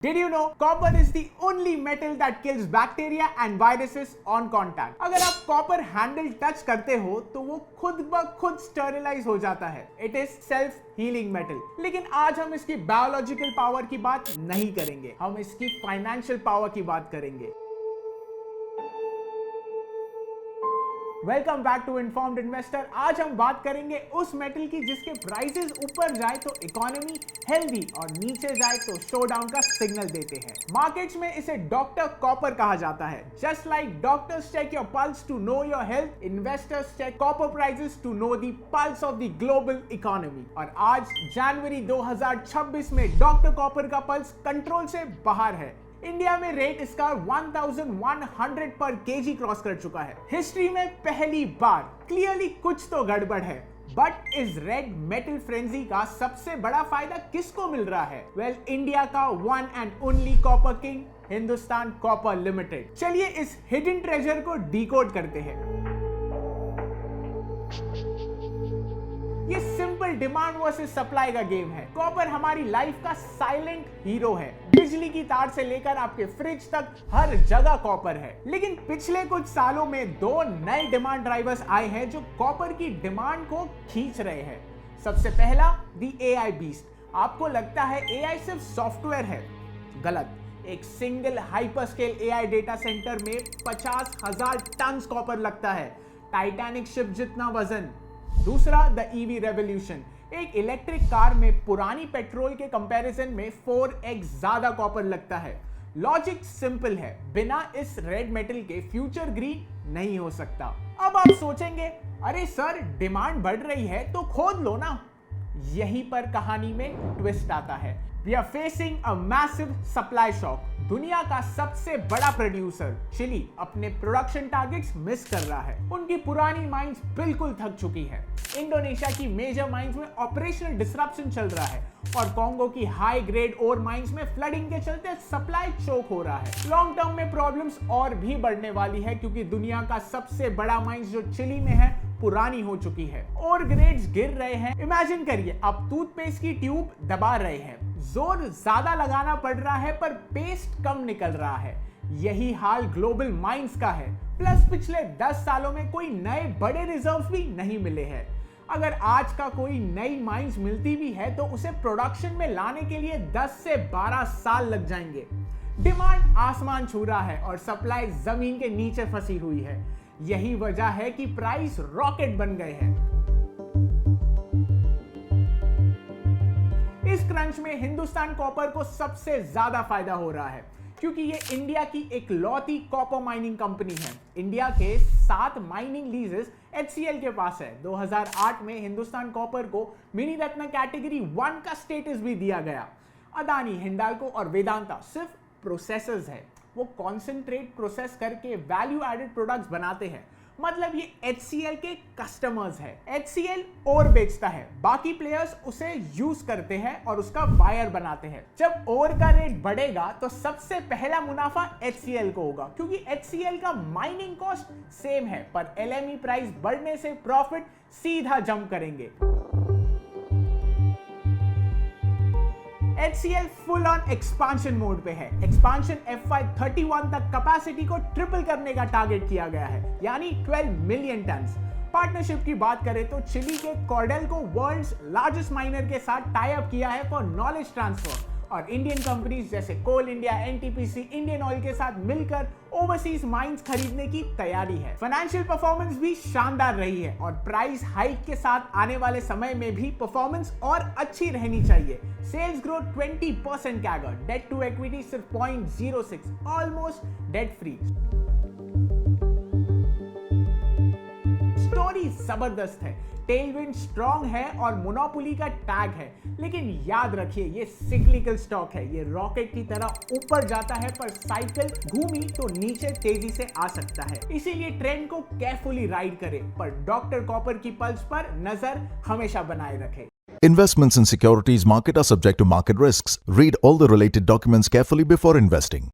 Did you know copper is the only metal that kills bacteria and viruses on contact? अगर आप copper handle touch करते हो तो वो खुद ब खुद स्टरलाइज हो जाता है. It is self healing metal. लेकिन आज हम इसकी बायोलॉजिकल पावर की बात नहीं करेंगे, हम इसकी फाइनेंशियल पावर की बात करेंगे. Welcome back to informed investor. आज हम बात करेंगे उस मेटल की जिसके प्राइसेस ऊपर जाए तो इकोनॉमी हेल्दी और नीचे जाए तो शो डाउन का सिग्नल देते हैं. मार्केट्स में इसे डॉक्टर कॉपर कहा जाता है. Just like doctors check your pulse to know your health, investors check copper prices to know the pulse of the global economy. और आज जनवरी 2026 में डॉक्टर कॉपर का पल्स कंट्रोल से बाहर है. इंडिया में रेट इसका 1100 पर केजी क्रॉस कर चुका है. हिस्ट्री में पहली बार. क्लियरली कुछ तो गड़बड़ है. बट इस रेड मेटल फ्रेंजी का सबसे बड़ा फायदा किसको मिल रहा है? वेल, इंडिया का one and only copper king Hindustan copper limited. चलिए इस हिडन ट्रेजर को डिकोड करते हैं. ये सिंपल डिमांड वर्सेस सप्लाई का गेम है. कॉपर हमारी लाइफ का साइलेंट हीरो है. बिजली की तार से लेकर आपके फ्रिज तक हर जगह कॉपर है. लेकिन पिछले कुछ सालों में दो नए डिमांड ड्राइवर्स आए हैं जो कॉपर की डिमांड को खींच रहे हैं. सबसे पहला द एआई बीस्ट. आपको लगता है एआई सिर्फ सॉफ्टवेयर है? गलत. एक single hyperscale AI data centre में 50,000 टन कॉपर लगता है. टाइटैनिक शिप जितना वजन. दूसरा द ईवी रेवोल्यूशन. एक इलेक्ट्रिक कार में पुरानी पेट्रोल के कंपैरिजन में 4x ज्यादा कॉपर लगता है. लॉजिक सिंपल है, बिना इस रेड मेटल के फ्यूचर ग्रीन नहीं हो सकता. अब आप सोचेंगे, अरे सर डिमांड बढ़ रही है तो खोद लो ना. यहीं पर कहानी में ट्विस्ट आता है. We are facing a massive supply shock. दुनिया का सबसे बड़ा प्रोड्यूसर चिली अपने प्रोडक्शन टारगेट्स मिस कर रहा है. उनकी पुरानी माइंस बिल्कुल थक चुकी है. इंडोनेशिया की मेजर माइंस में ऑपरेशनल डिसरप्शन चल रहा है और कॉन्गो की हाई ग्रेड ओर माइंस में फ्लडिंग के चलते सप्लाई चोक हो रहा है. लॉन्ग टर्म में प्रॉब्लम्स और भी बढ़ने वाली है क्योंकि दुनिया का सबसे बड़ा माइंस जो चिली में है पुरानी हो चुकी है. और ग्रेड्स गिर रहे हैं. इमेजिन करिए, आप टूथपेस्ट की ट्यूब दबा रहे हैं. जोर ज्यादा लगाना पड़ रहा है पर पेस्ट कम निकल रहा है. यही हाल ग्लोबल माइंस का है. प्लस पिछले 10 सालों में कोई नए बड़े रिजर्व्स भी नहीं मिले हैं. अगर आज का कोई नई माइंस मिलती भी है तो उसे प्रोडक्शन में लाने के लिए 10 से 12 साल लग जाएंगे. डिमांड आसमान छू रहा है और सप्लाई जमीन के नीचे फंसी हुई है. यही वजह है कि प्राइस रॉकेट बन गए हैं. इस क्रंच में हिंदुस्तान कॉपर को सबसे ज्यादा फायदा हो रहा है क्योंकि ये इंडिया की इकलौती कॉपर माइनिंग कंपनी है. इंडिया के 7 माइनिंग लीजेस HCL के पास है. 2008 में हिंदुस्तान कॉपर को मिनी रत्न कैटेगरी 1 का स्टेटस भी दिया गया. अदानी, हिंडाल्को और वेदांता सिर्फ प्रोसेसर्स है. वो कॉन्सेंट्रेट प्रोसेस करके वैल्यू एडेड प्रोडक्ट्स बनाते हैं. मतलब ये HCL के कस्टमर्स है. HCL और बेचता है, बाकी प्लेयर्स उसे यूज करते हैं और उसका बायर बनाते हैं. जब ओर का रेट बढ़ेगा तो सबसे पहला मुनाफा HCL को होगा क्योंकि HCL का माइनिंग कॉस्ट सेम है पर LME प्राइस बढ़ने से प्रॉफिट सीधा जंप करेंगे. HCL full on expansion mode पे है. एक्सपांशन FY31 तक कैपेसिटी को ट्रिपल करने का टारगेट किया गया है, यानी 12 मिलियन टन्स. पार्टनरशिप की बात करें तो चिली के कॉर्डेल को वर्ल्ड्स लार्जेस्ट माइनर के साथ टाई अप किया है फॉर नॉलेज ट्रांसफर और इंडियन कंपनीज जैसे कोल इंडिया, NTPC, इंडियन ऑयल के साथ मिलकर ओवरसीज माइंस खरीदने की तैयारी है. फाइनेंशियल परफॉर्मेंस भी शानदार रही है और प्राइस हाइक के साथ आने वाले समय में भी परफॉर्मेंस और अच्छी रहनी चाहिए. Sales growth 20% CAGR. Debt to equity सिर्फ 0.06, ऑलमोस्ट डेट फ्री. स्टोरी जबरदस्त है. टेलविंड स्ट्रॉन्ग है और मोनोपोली का टैग है. लेकिन याद रखिए, ये सिक्लिकल स्टॉक है. ये रॉकेट की तरह ऊपर जाता है पर साइकिल घूमी तो नीचे तेजी से आ सकता है. इसीलिए ट्रेंड को केयरफुली राइड करें पर डॉक्टर कॉपर की पल्स पर नजर हमेशा बनाए रखें. Investments in securities market are subject to market risks. Read all the related documents carefully before investing.